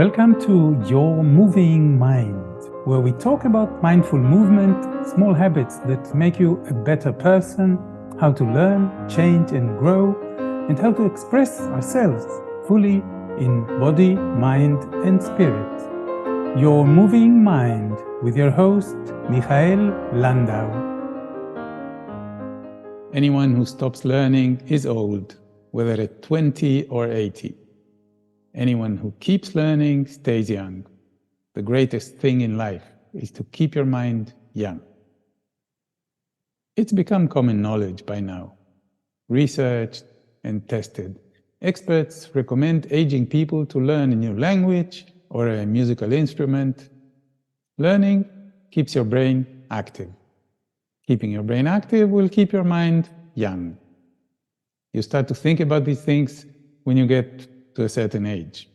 Welcome to Your Moving Mind, where we talk about mindful movement, small habits that make you a better person, how to learn, change and grow, and how to express ourselves fully in body, mind and spirit. Your Moving Mind with your host, Michael Landau. Anyone who stops learning is old, whether at 20 or 80. Anyone who keeps learning stays young. The greatest thing in life is to keep your mind young. It's become common knowledge by now, researched and tested. Experts recommend aging people to learn a new language or a musical instrument. Learning keeps your brain active. Keeping your brain active will keep your mind young. You start to think about these things when you get to a certain age.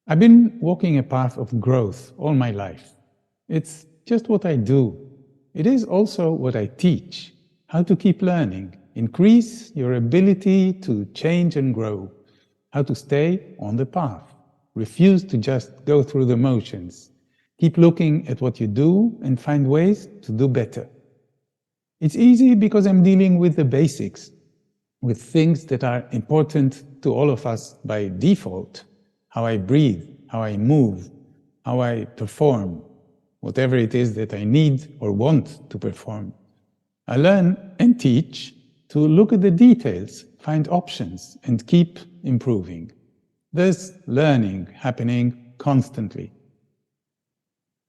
I've been walking a path of growth all my life. It's just what I do. It is also what I teach, how to keep learning, increase your ability to change and grow, how to stay on the path, refuse to just go through the motions, keep looking at what you do and find ways to do better. It's easy because I'm dealing with the basics, with things that are important to all of us by default. How I breathe, how I move, how I perform, whatever it is that I need or want to perform. I learn and teach to look at the details, find options, and keep improving. There's learning happening constantly.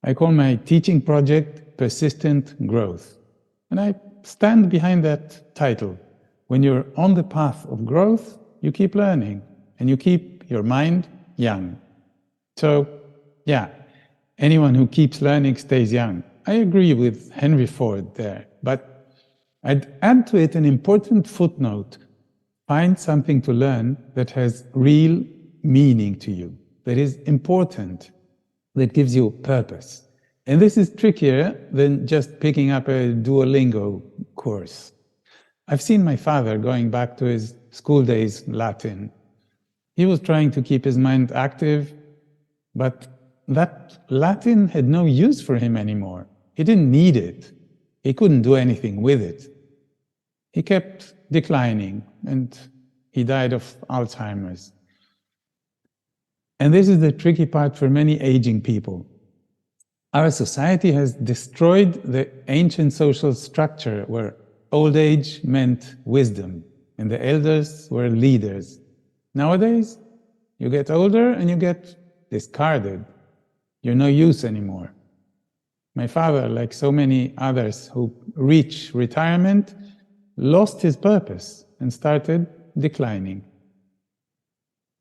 I call my teaching project Persistent Growth, and I stand behind that title. When you're on the path of growth, you keep learning and you keep your mind young. So, anyone who keeps learning stays young. I agree with Henry Ford there, but I'd add to it an important footnote. Find something to learn that has real meaning to you, that is important, that gives you purpose. And this is trickier than just picking up a Duolingo course. I've seen my father going back to his school days Latin. He was trying to keep his mind active, but that Latin had no use for him anymore. He didn't need it. He couldn't do anything with it. He kept declining, and he died of Alzheimer's. And this is the tricky part for many aging people. Our society has destroyed the ancient social structure where old age meant wisdom, and the elders were leaders. Nowadays, you get older and you get discarded. You're no use anymore. My father, like so many others who reach retirement, lost his purpose and started declining.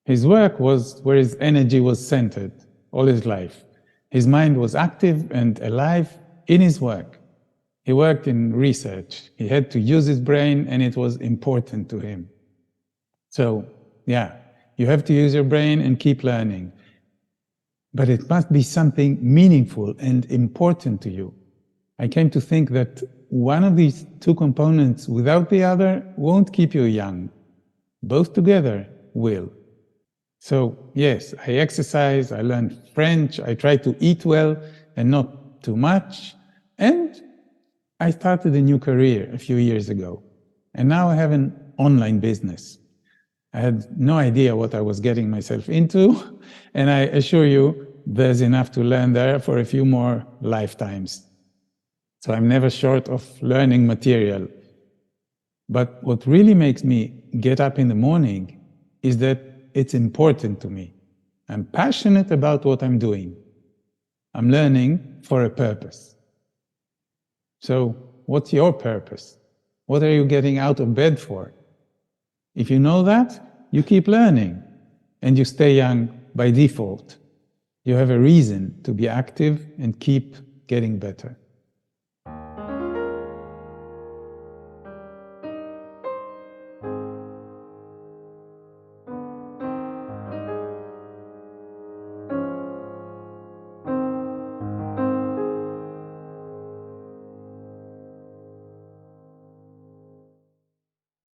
His work was where his energy was centered all his life. His mind was active and alive in his work. He worked in research. He had to use his brain, and it was important to him. So, you have to use your brain and keep learning. But it must be something meaningful and important to you. I came to think that one of these two components without the other won't keep you young. Both together will. So, yes, I exercise, I learn French, I try to eat well and not too much, and I started a new career a few years ago, and now I have an online business. I had no idea what I was getting myself into, and I assure you there's enough to learn there for a few more lifetimes. So I'm never short of learning material. But what really makes me get up in the morning is that it's important to me. I'm passionate about what I'm doing. I'm learning for a purpose. So, what's your purpose? What are you getting out of bed for? If you know that, you keep learning, and you stay young by default. You have a reason to be active and keep getting better.